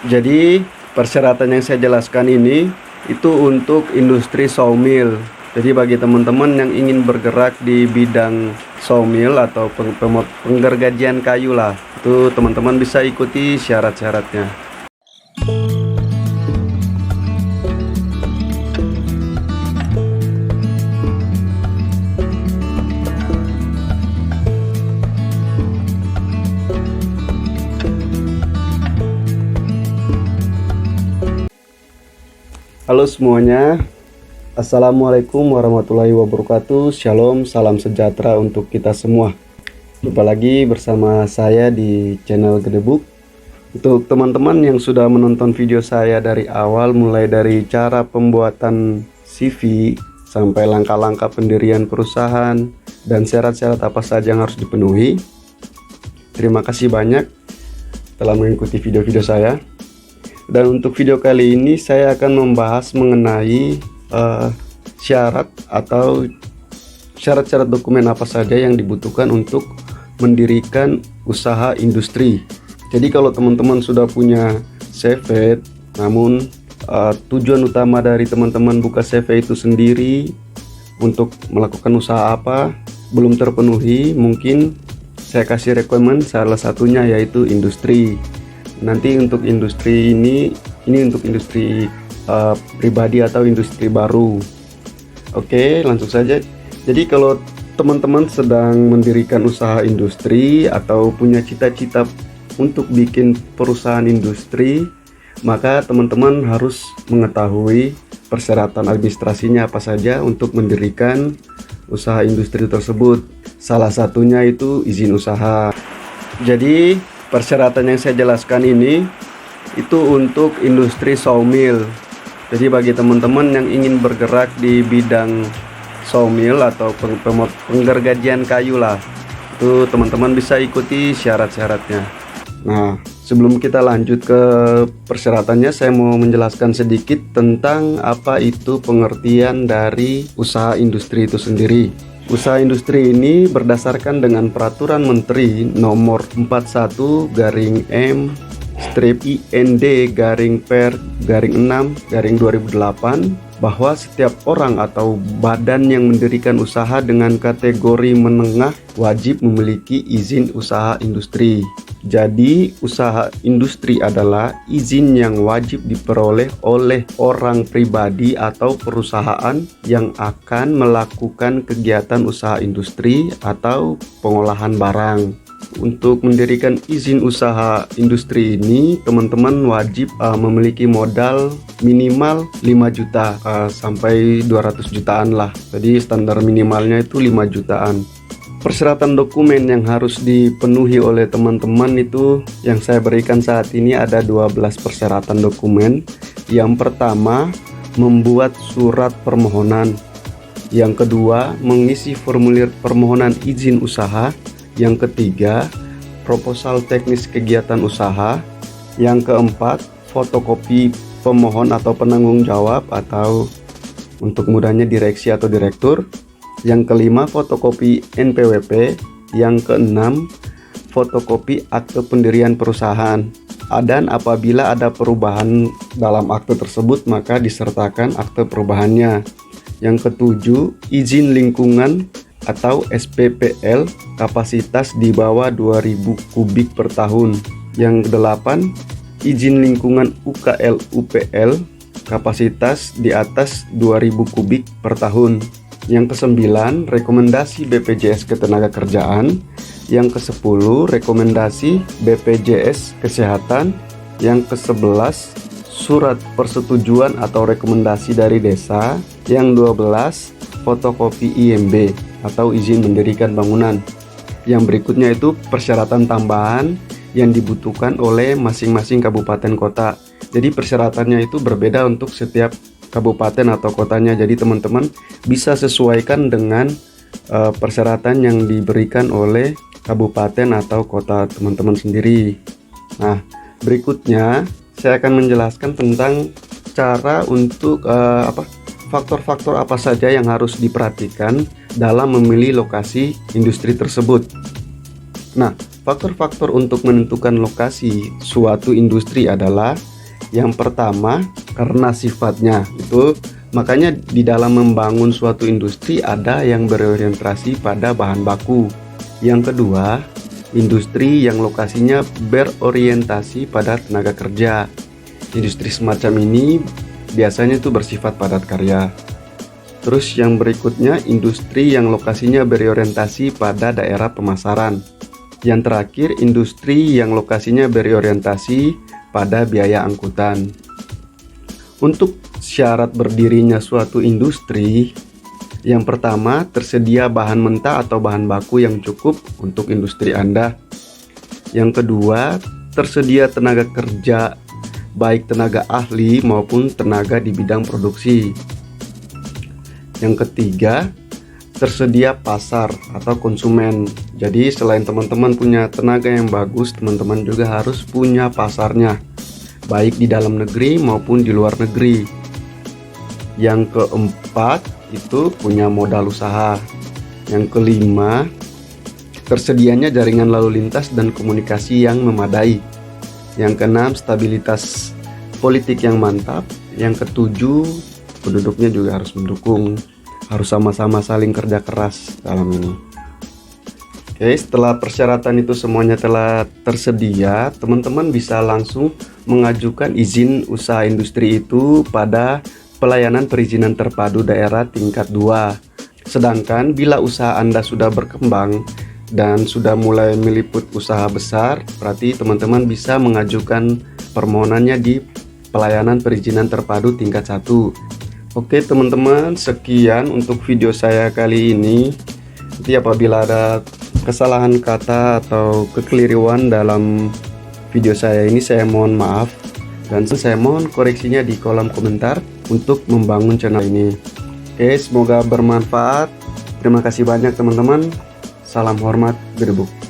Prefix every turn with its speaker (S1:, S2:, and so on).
S1: Jadi persyaratan yang saya jelaskan ini itu untuk industri sawmill. Jadi bagi teman-teman yang ingin bergerak di bidang sawmill atau penggergajian kayu lah, itu teman-teman bisa ikuti syarat-syaratnya. Halo semuanya, Assalamualaikum warahmatullahi wabarakatuh. Shalom, salam sejahtera untuk kita semua. Jumpa lagi bersama saya di channel Gedebuk. Untuk teman-teman yang sudah menonton video saya dari awal, mulai dari cara pembuatan CV sampai langkah-langkah pendirian perusahaan dan syarat-syarat apa saja yang harus dipenuhi, terima kasih banyak telah mengikuti video-video saya. Dan untuk video kali ini saya akan membahas mengenai syarat atau syarat-syarat dokumen apa saja yang dibutuhkan untuk mendirikan usaha industri. Jadi kalau teman-teman sudah punya CV, namun tujuan utama dari teman-teman buka CV itu sendiri untuk melakukan usaha apa belum terpenuhi, mungkin saya kasih rekomen salah satunya yaitu industri. Nanti untuk industri ini untuk industri pribadi atau industri baru. Oke, langsung saja. Jadi kalau teman-teman sedang mendirikan usaha industri atau punya cita-cita untuk bikin perusahaan industri, maka teman-teman harus mengetahui persyaratan administrasinya apa saja untuk mendirikan usaha industri tersebut. Salah satunya itu izin usaha. Jadi persyaratan yang saya jelaskan ini itu untuk industri sawmill. Jadi bagi teman-teman yang ingin bergerak di bidang sawmill atau penggergajian kayu lah, itu teman-teman bisa ikuti syarat-syaratnya. Nah, sebelum kita lanjut ke persyaratannya, saya mau menjelaskan sedikit tentang apa itu pengertian dari usaha industri itu sendiri. Usaha industri ini berdasarkan dengan Peraturan Menteri Nomor 41/IND/Per/6/2008 bahwa setiap orang atau badan yang mendirikan usaha dengan kategori menengah wajib memiliki izin usaha industri. Jadi, usaha industri adalah izin yang wajib diperoleh oleh orang pribadi atau perusahaan yang akan melakukan kegiatan usaha industri atau pengolahan barang. Untuk mendirikan izin usaha industri ini, teman-teman wajib memiliki modal minimal 5 juta sampai 200 jutaan lah. Jadi standar minimalnya itu 5 jutaan. Persyaratan dokumen yang harus dipenuhi oleh teman-teman itu yang saya berikan saat ini ada 12 persyaratan dokumen. Yang pertama, membuat surat permohonan. Yang kedua, mengisi formulir permohonan izin usaha. Yang ketiga, proposal teknis kegiatan usaha. Yang keempat, fotokopi pemohon atau penanggung jawab atau untuk mudahnya direksi atau direktur. Yang kelima, fotokopi NPWP. Yang keenam, fotokopi akte pendirian perusahaan. Dan apabila ada perubahan dalam akte tersebut, maka disertakan akte perubahannya. Yang ketujuh, izin lingkungan atau SPPL kapasitas di bawah 2000 kubik per tahun. Yang kedelapan, izin lingkungan UKL UPL kapasitas di atas 2000 kubik per tahun. Yang kesembilan, rekomendasi BPJS Ketenagakerjaan. Yang ke-10, rekomendasi BPJS Kesehatan. Yang ke-11, surat persetujuan atau rekomendasi dari desa. Yang 12, fotokopi IMB atau izin mendirikan bangunan. Yang berikutnya itu persyaratan tambahan yang dibutuhkan oleh masing-masing kabupaten kota. Jadi persyaratannya itu berbeda untuk setiap kabupaten atau kotanya. Jadi teman-teman bisa sesuaikan dengan persyaratan yang diberikan oleh kabupaten atau kota teman-teman sendiri. Nah, berikutnya saya akan menjelaskan tentang cara untuk faktor-faktor apa saja yang harus diperhatikan dalam memilih lokasi industri tersebut. Nah, faktor-faktor untuk menentukan lokasi suatu industri adalah Yang pertama, karena sifatnya itu, makanya di dalam membangun suatu industri ada yang berorientasi pada bahan baku. Yang kedua, industri yang lokasinya berorientasi pada tenaga kerja. Industri semacam ini biasanya itu bersifat padat karya. Terus yang berikutnya, industri yang lokasinya berorientasi pada daerah pemasaran. Yang terakhir, industri yang lokasinya berorientasi pada biaya angkutan. Untuk syarat berdirinya suatu industri, yang pertama, tersedia bahan mentah atau bahan baku yang cukup untuk industri Anda. Yang kedua, tersedia tenaga kerja, baik tenaga ahli maupun tenaga di bidang produksi. Yang ketiga, tersedia pasar atau konsumen. Jadi selain teman-teman punya tenaga yang bagus, teman-teman juga harus punya pasarnya, baik di dalam negeri maupun di luar negeri. Yang keempat, itu punya modal usaha. Yang kelima, tersedianya jaringan lalu lintas dan komunikasi yang memadai. Yang keenam, stabilitas politik yang mantap. Yang ketujuh, penduduknya juga harus mendukung, harus sama-sama saling kerja keras dalam ini. Oke, setelah persyaratan itu semuanya telah tersedia, teman-teman bisa langsung mengajukan izin usaha industri itu pada pelayanan perizinan terpadu daerah tingkat 2. Sedangkan bila usaha Anda sudah berkembang dan sudah mulai meliput usaha besar, berarti teman-teman bisa mengajukan permohonannya di pelayanan perizinan terpadu tingkat 1. Oke teman-teman, sekian untuk video saya kali ini. Nanti apabila ada kesalahan kata atau kekeliruan dalam video saya ini, saya mohon maaf. Dan saya mohon koreksinya di kolom komentar untuk membangun channel ini. Oke, semoga bermanfaat. Terima kasih banyak teman-teman. Salam hormat, Gedebuk.